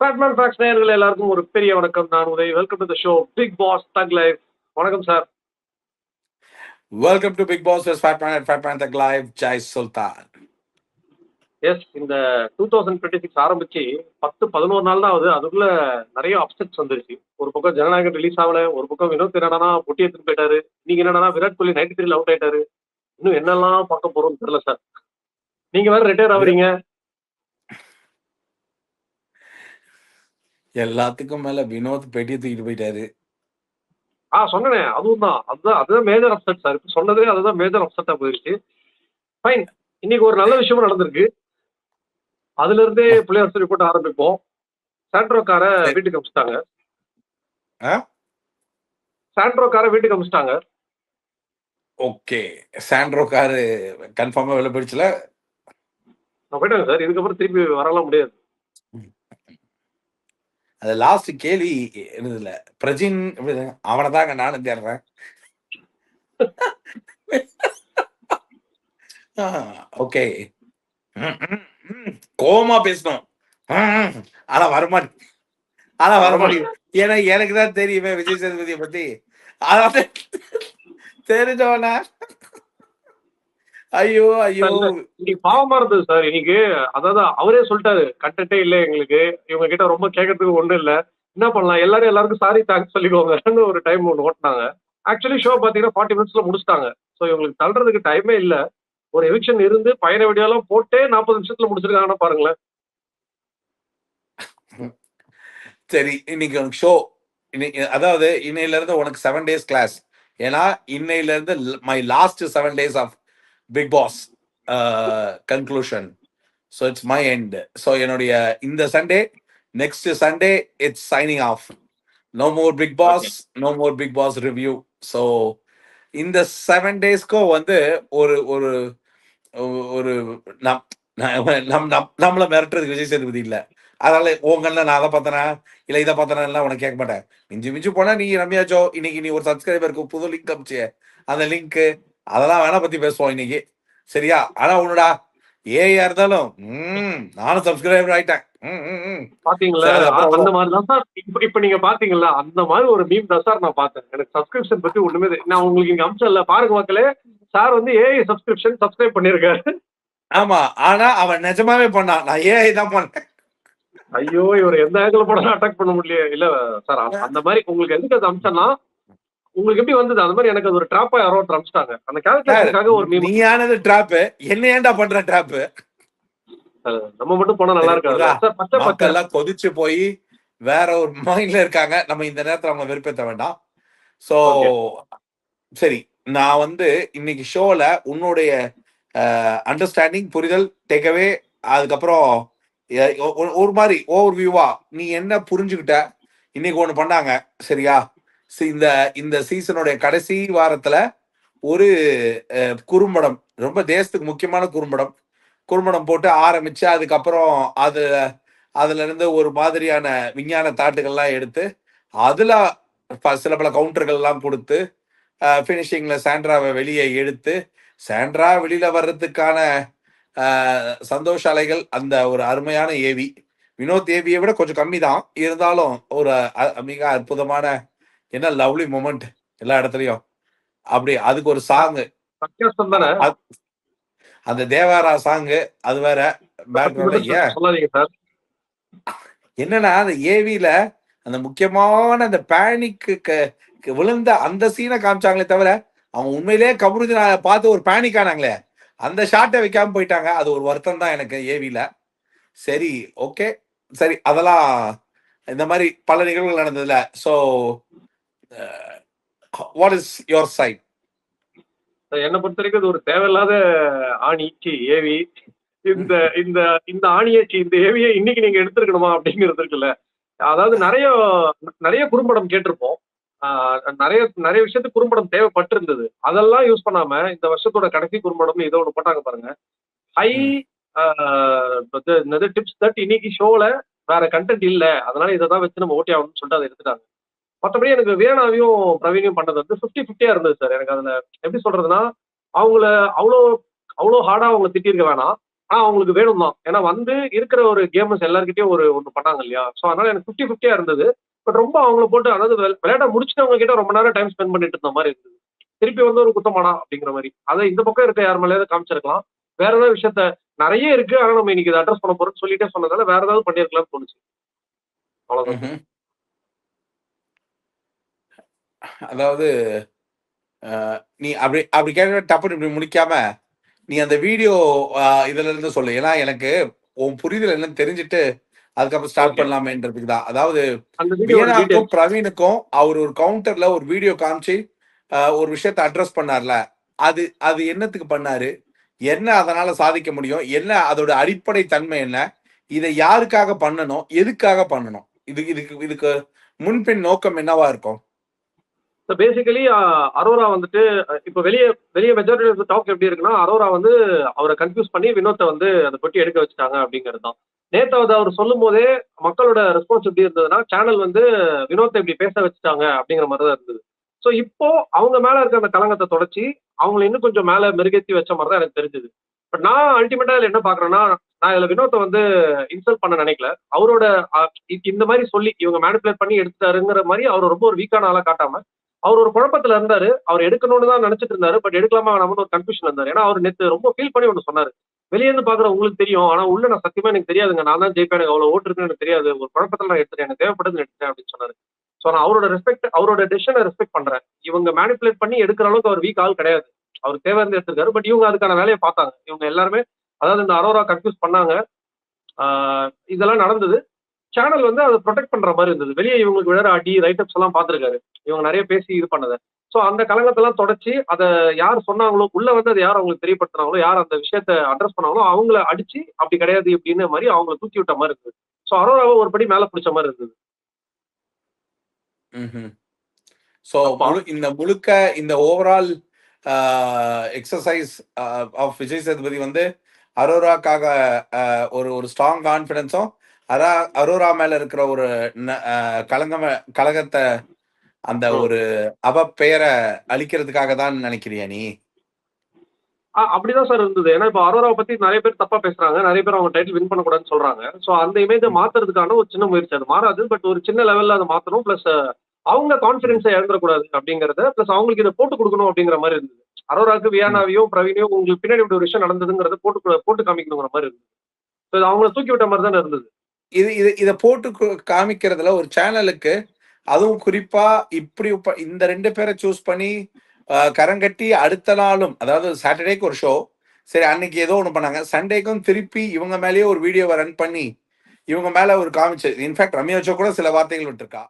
Batman facts நேயர்கள் எல்லாருக்கும் ஒரு பெரிய வணக்கம். நான் உதய். Welcome to the show Bigg Boss thug life. வணக்கம் sir. Welcome to Bigg Boss Fatman Tag Live. Joy Sultan. Yes, இந்த 2026 ஆரம்பிச்சு 10-11 நாள் தான் ஆகுது. அதுக்குள்ள நிறைய அப்செட்ஸ் வந்துருச்சு. ஒரு பக்கம் ஜனநாயகம் ரிலீஸ் ஆகல, ஒரு பக்கம் வினோத் என்னன்னா பொட்டி எடுத்துட்டு போயிட்டாரு, நீங்க என்னன்னா விராட் கோலி 93 அவுட் ஆயிட்டாரு. இன்னும் என்னெல்லாம் பார்க்க போறோம்னு தெரியல சார். நீங்க வேற ரிட்டையர் ஆகுறீங்க. எல்லாத்துக்கும் மேல வினோத் பெட்டியை தூக்கிட்டு போயிட்டாரு. சொன்னேன், அதுவும் தான். அதுதான் மேஜர் அப்செட் சார். இப்ப சொன்னதே அதுதான் மேஜர் அப்செட்டா போயிருச்சு. ஃபைன், இன்னைக்கு ஒரு நல்ல விஷயமும் நடந்திருக்கு. அதுல இருந்தே பிளேயர்ஸ் ரிப்போர்ட் ஆரம்பிப்போம். சாண்ட்ரோ கார வீட்டுக்கு அமிச்சிட்டாங்க. ஓகே, சாண்ட்ரோ காரு கன்ஃபார்மா வெளில போயிடுச்சுல. நான் போயிட்டாங்க சார். இதுக்கப்புறம் திருப்பி வரலாம் முடியாது. அது லாஸ்ட் கேள்வி இருந்ததுல பிரஜின் அவனை தாங்க நானும் தேடுறேன். ஓகே, கோமா பேசணும். ஆனா வரமாட்டேன். ஏன்னா எனக்கு தான் தெரியுமே விஜய் சேதுபதியை பத்தி. அதாவது தெரிஞ்சவனா ஐயோ இன்னைக்கு பாவமா இருந்தது சார். இன்னைக்கு அதாவது அவரே சொல்லிட்டாரு, கண்டென்ட்டே இல்ல எங்களுக்கு, இவங்க கிட்ட ரொம்ப கேட்கறதுக்கு ஒண்ணும் இல்ல, என்ன பண்ணலாம், எல்லாருக்கும் சாரி தேங்க்ஸ் சொல்லிக்கோங்கன்னு ஒரு டைம் ஒன்று ஓட்டினாங்க. ஆக்சுவலி ஷோ பாத்தீங்கன்னா 40 மினிட்ஸ்ல முடிச்சிட்டாங்க. ஸோ இவங்களுக்கு தள்ளுறதுக்கு டைமே இல்ல. ஒரு எவிக்ஷன் இருந்து பயண வீடியோலாம் போட்டே 40 நிமிஷத்துல முடிச்சிருக்காங்கன்னா பாருங்களேன். சரி, இன்னைக்கு ஷோ அதாவது இன்னையில இருந்து உனக்கு 7 days கிளாஸ். ஏன்னா இன்னையில இருந்து my last 7 days of Bigg Boss conclusion. So it's my end. So என்னுடைய இந்த Sunday, next Sunday it's signing off. No more Bigg Boss, no more Bigg Boss review. So இந்த 7 daysக்கும் வந்து ஒரு ஒரு ஒரு நம்மள மிரட்டுறதுக்கு விஜய் சேதுபதி இல்லை. அதனால உங்கள்ல நான் அதை பார்த்தனா இல்லை இதை பார்த்தனா உனக்கு கேட்க மாட்டேன். மிஞ்சு போனா நீ ரம்யாச்சோ இன்னைக்கு நீ ஒரு சப்ஸ்கிரைபருக்கு புது லிங்க் அமிச்சு அந்த லிங்க் அதெல்லாம் வேணா பத்தி பேசுவோம் இன்னைக்கு, சரியா? ஆனா உன்னடா ஏயா இருந்தாலும் நானும் சப்ஸ்கிரைபர் ஆயிட்டேன். பாத்தீங்களா? அந்த மாதிரி தான் சார். இப்ப நீங்க பாத்தீங்களா, அந்த மாதிரி ஒரு மீம் தான் சார் நான் பார்த்தேன். எனக்கு சப்ஸ்கிரிப்ஷன் பத்தி ஒண்ணுமே நான் உங்களுக்கு இங்க அம்சம்ல பாருங்க மக்களே. சார் வந்து ஏஐ சப்ஸ்கிரைப் பண்ணிருக்காரு. ஆமா, ஆனா அவன் நிஜமாவே பண்ணான். நான் ஏஐ தான் பண்ணேன். ஐயோ, இவர் எந்த ஆங்கிள் போனாலும் அட்டாக் பண்ண முடியல. இல்ல சார், அந்த மாதிரி உங்களுக்கு எதுக்கு அது அம்சம்னா, உங்களுக்கு எப்படி வந்தது அந்த மாதிரி எனக்கு அது ஒரு ட்ராப்பா யாரோ அமிச்சிட்டாங்க. அந்த கால்குலேஷனுக்காக ஒரு மீம். நீயானது ட்ராப், என்ன ஏன்டா பண்ற ட்ராப்? நம்ம மட்டும் போனா நல்லா இருக்காது. மக்கள் எல்லாம் கொதிச்சு போய் வேற ஒரு மைண்ட்ல இருக்காங்க. நம்ம இந்த நேரத்துல அவங்க வெறுப்பேற்ற வேண்டாம். சோ சரி, நான் வந்து இன்னைக்கு ஷோல உன்னுடைய அண்டர்ஸ்டாண்டிங், புரிதல், டேக்அவே, அதுக்கப்புறம் ஒரு மாதிரி ஓவர் வியூவா நீ என்ன புரிஞ்சுக்கிட்ட? இன்னைக்கு ஒண்ணு பண்ணாங்க, சரியா? இந்த சீசனுடைய கடைசி வாரத்துல ஒரு குறும்படம், ரொம்ப தேசத்துக்கு முக்கியமான குறும்படம் போட்டு ஆரம்பிச்சு, அதுக்கப்புறம் அதுல இருந்து ஒரு மாதிரியான விஞ்ஞான தாட்டுகள்லாம் எடுத்து அதுல சில பல கவுண்டர்கள் எல்லாம் கொடுத்து பினிஷிங்ல சாண்ட்ராவை வெளியே எடுத்து, சாண்ட்ரா வெளியில வர்றதுக்கான சந்தோஷ அலைகள், அந்த ஒரு அருமையான ஏவி. வினோத் ஏவியை விட கொஞ்சம் கம்மி தான், இருந்தாலும் ஒரு மிக அற்புதமான என்ன லவ்லி மொமெண்ட் எல்லா இடத்துலயும். அப்படி அதுக்கு ஒரு சாங், அந்த தேவாரா சாங்கு, அது வேற பேக்ரவுண்ட்ல. என்னன்னா அந்த ஏவில அந்த முக்கியமான அந்த பேனிக்கு விழுந்த அந்த சீனை காமிச்சாங்களே தவிர, அவங்க உண்மையிலேயே கமருதீனை பார்த்து ஒரு பேனிக் ஆனாங்களே, அந்த ஷாட்டை வைக்காம போயிட்டாங்க. அது ஒரு வருத்தம் தான் எனக்கு ஏவில. சரி, ஓகே, சரி, அதெல்லாம் இந்த மாதிரி பல நிகழ்வுகள் நடந்ததுல. So what is your side? என்னை பொறுத்த வரைக்கும் இது ஒரு தேவையில்லாத ஆணிச்சி ஏவி. இந்த இந்த இந்த ஆணியாச்சி, இந்த ஏவியை இன்னைக்கு நீங்க எடுத்துருக்கணுமா அப்படிங்கிறது இருக்குல்ல. அதாவது நிறைய குறும்படம் கேட்டிருப்போம். நிறைய விஷயத்துக்கு குறும்படம் தேவைப்பட்டிருந்தது. அதெல்லாம் யூஸ் பண்ணாம இந்த வருஷத்தோட கடைசி குறும்படம் இதை ஒண்ணு போட்டாங்க பாருங்க. ஹை டிப்ஸ் தட் இன்னைக்கு ஷோல வேற கண்டென்ட் இல்ல, அதனால இதை தான் வச்சு நம்ம ஓட்டி ஆகணும்னு சொல்லிட்டு அதை எடுத்துட்டாங்க. மற்றபடி எனக்கு வீணாவையும் பிரவீனையும் பண்ணது வந்து 50-50 இருந்தது சார். எனக்கு அதுல எப்படி சொல்றதுன்னா, அவங்கள அவ்வளோ ஹார்டா அவங்க திட்டிருக்க வேணாம். ஆனா அவங்களுக்கு வேணும் தான். ஏன்னா வந்து இருக்கிற ஒரு கேமர்ஸ் எல்லார்கிட்டயும் ஒண்ணு பண்ணாங்க இல்லையா? சோ அதனால எனக்கு 50-50 இருந்தது. பட் ரொம்ப அவங்கள போட்டு அதாவது விளையாட்ட முடிச்சுட்டவங்க கிட்ட ரொம்ப நேரம் டைம் ஸ்பெண்ட் பண்ணிட்டு இருந்த மாரி இருந்தது. திருப்பி வந்து ஒரு குத்தமாடா அப்படிங்கிற மாரி. அத இந்த பக்கம் இருக்க யார் மேலயாவது காமிச்சிருக்கலாம். வேற ஏதாவது விஷயத்த நெறைய இருக்கு. ஆனா நம்ம இன்னைக்கு இத அட்ரஸ் பண்ண போறோம்ன்னு சொல்லிட்டே சொன்னதால வேற ஏதாவது பண்ணியிருக்கலாம்னு தோணுச்சு. அவ்வளவுதான் சார். ம்ஹ்ம். அதாவது அ நீ அப்படி அப்படி கேட்ட டப்புன்னு இப்படி முடிக்காம, நீ அந்த வீடியோ இதுல இருந்து சொல்லு. ஏன்னா எனக்கு உன் புரிதல் என்னன்னு தெரிஞ்சுட்டு, அதுக்கப்புறம் ஸ்டார்ட் ஓகே. பண்ணலாமேன்றதுக்கு தான். அதாவது அந்த வீடியோவோட வியனாவுக்கும், டீட்டெயில்ஸ். பிரவீனுக்கும் அவர் ஒரு கவுண்டர்ல ஒரு வீடியோ காமிச்சு, ஒரு விஷயத்த அட்ரஸ் பண்ணார்ல. அது அது என்னத்துக்கு பண்ணாரு? என்ன அதனால சாதிக்க முடியும்? என்ன அதோட அடிப்படை தன்மை என்ன? இத யாருக்காக பண்ணணும்? எதுக்காக பண்ணணும்? இதுக்கு இதுக்கு முன்பின் நோக்கம் என்னவா இருக்கும்? ஸோ பேசிக்கலி அரோரா வந்துட்டு இப்ப வெளிய வெளிய மெஜாரிட்டி ஆஃப் டாக் எப்படி இருக்குன்னா, அரோரா வந்து அவர கன்ஃப்யூஸ் பண்ணி வினோத்த வந்து அந்த பெட்டி எடுக்க வச்சுட்டாங்க அப்படிங்கிறது தான். நேத்து அவர் சொல்லும்போதே மக்களோட ரெஸ்பான்ஸ் எப்படி இருந்ததுன்னா, சேனல் வந்து வினோத்த இப்படி பேச வச்சுட்டாங்க அப்படிங்கிற மாரி தான் இருந்தது. ஸோ இப்போ அவங்க மேல இருக்க அந்த களங்கத்த தொடச்சு, அவங்கள இன்னும் கொஞ்சம் மேல மெருகேத்தி வச்ச மாரி தான் எனக்கு தெரிஞ்சது. பட் நான் அல்டிமேட்டா இதுல என்ன பார்க்குறேன்னா, நான் இதுல வினோத்த வந்து இன்சல்ட் பண்ண நினைக்கல. அவரோட அ இந்த மாரி சொல்லி இவங்க மேனிபுலேட் பண்ணி எடுத்துட்டாருங்கிற மாரி அவர ரொம்ப ஒரு வீக்கான ஆளா காட்டாம, அவர் ஒரு குழப்பத்துல இருந்தாரு. அவர் எடுக்கணும்னு தான் நினைச்சிட்டு இருந்தாரு. பட் எடுக்கலாமா வேணாமான்னு ஒரு கன்ஃப்யூஷன்ல இருந்தாரு. ஏன்னா அவர் நேத்து ரொம்ப ஃபீல் பண்ணி ஒண்ணு சொன்னாரு. வெளிய இருந்து பார்க்குற உங்களுக்கு தெரியும். ஆனா உள்ள நான் சத்தியமா எனக்கு தெரியாதுங்க. நான் தான் ஜெயிப்பேன். எனக்கு அவ்வளவு ஓட்டு இருக்குன்னு எனக்கு தெரியாது. ஒரு குழப்பத்துல நான் எடுத்துட்டேன். எனக்கு தேவைப்படுதுன்னு எடுத்துட்டேன் அப்படின்னு சொன்னாரு. சோ நான் அவரோட டெசிஷன ரெஸ்பெக்ட் பண்றேன். இவங்க மேனிபுலேட் பண்ணி எடுக்கிற அளவுக்கு அவர் வீக் ஆள் கிடையாது. அவருக்கு தேவை இருந்து எடுத்திருக்காரு. பட் இவங்க அதுக்கான வேலைய பார்த்தாங்க. இவங்க எல்லாருமே அதாவது இந்த அரோரா கன்ஃப்யூஸ் பண்ணாங்க. ஆ இதெல்லாம் நடந்தது. சேனல் வந்து அத புரொடெக்ட் பண்ற மாரி இருந்தது. வெளிய இவங்களுக்கு விழற அடி, ரைட் அப்ஸ் எல்லாம் பார்த்திருக்காரு. இவங்க நெறைய பேசி இது பண்ணத. சோ அந்த களங்கத்தெல்லாம் தொடச்சு, அத யார் சொன்னாங்களோ, உள்ள வந்து அத யார் அவங்களுக்கு தெரியப்படுத்துனாங்களோ, யார் அந்த விஷயத்த அட்ரஸ் பண்ணாங்களோ, அவங்கள அடிச்சு, அப்படி கிடையாது இப்படின்ன மாரி அவங்கள தூக்கி விட்ட மாரி இருந்தது. சோ அரோராவ ஒரு படி மேல புடிச்ச மாரி இருந்தது. ம்ஹ்ம். ஸோ தப்பா? இந்த முழுக்க இந்த overall uh exercise of Vijay Sethupathi வந்து அரோராக்காக ஒரு ஒரு ஸ்ட்ராங் கான்ஃபிடன்ஸும், அரா அரோரா மேல இருக்கிற ஒரு ந அ கலகத்த அந்த ம். ஒரு அவப்பெயர அழிக்கிறதுக்காக தான் நினைக்கிறியா நீ? அப்படிதான் சார் இருந்தது. ஏன்னா இப்ப அரோராவ பத்தி நெறைய பேர் தப்பா பேசுறாங்க. நெறைய பேர் அவங்க டைட்டில் வின் பண்ணக்கூடாதுன்னு சொல்றாங்க. சோ அந்த இமேஜ ம், மாத்துறதுக்கான ஒரு சின்ன முயற்சி. அது மாறாது. பட் ஒரு சின்ன லெவல்ல அத மாத்தணும். பிளஸ் அவங்க ம், கான்ஃபிடன்ஸ இழந்துறக்கூடாது அப்படிங்கிறத, பிளஸ் அவங்களுக்கு இத போட்டு குடுக்கணும் அப்படிங்கிற மாரி இருந்தது. அரோராக்கு ம். வியானாவையும், பிரவீனையும் உங்களுக்கு பின்னாடி இப்படி ஒரு விஷயம் நடந்ததுங்கிறத போட்டு காமிக்கணுங்கிற மாரி இருந்தது. சோ இது அவங்கள தூக்கி விட்ட மாரி தானே இருந்தது. இத போட்டு காமிக்கிறதுல ஒரு சேனலுக்கு, அதுவும் குறிப்பா இப்படி இந்த 2 பேர சூஸ் பண்ணி கரங்கட்டி அடுத்த நாளும், அதாவது சாட்டர்டேக்கு ஒரு ஷோ. சரி அன்னைக்கு ஏதோ ஒண்ணு பண்ணாங்க. சண்டேக்கும் திருப்பி இவங்க மேலேயே ஒரு வீடியோவ ரன் பண்ணி, இவங்க மேல ஒரு காமிச்சு இன்ஃபாக்ட் ரம்யா கூட சில வார்த்தைகள் விட்டுருக்கா.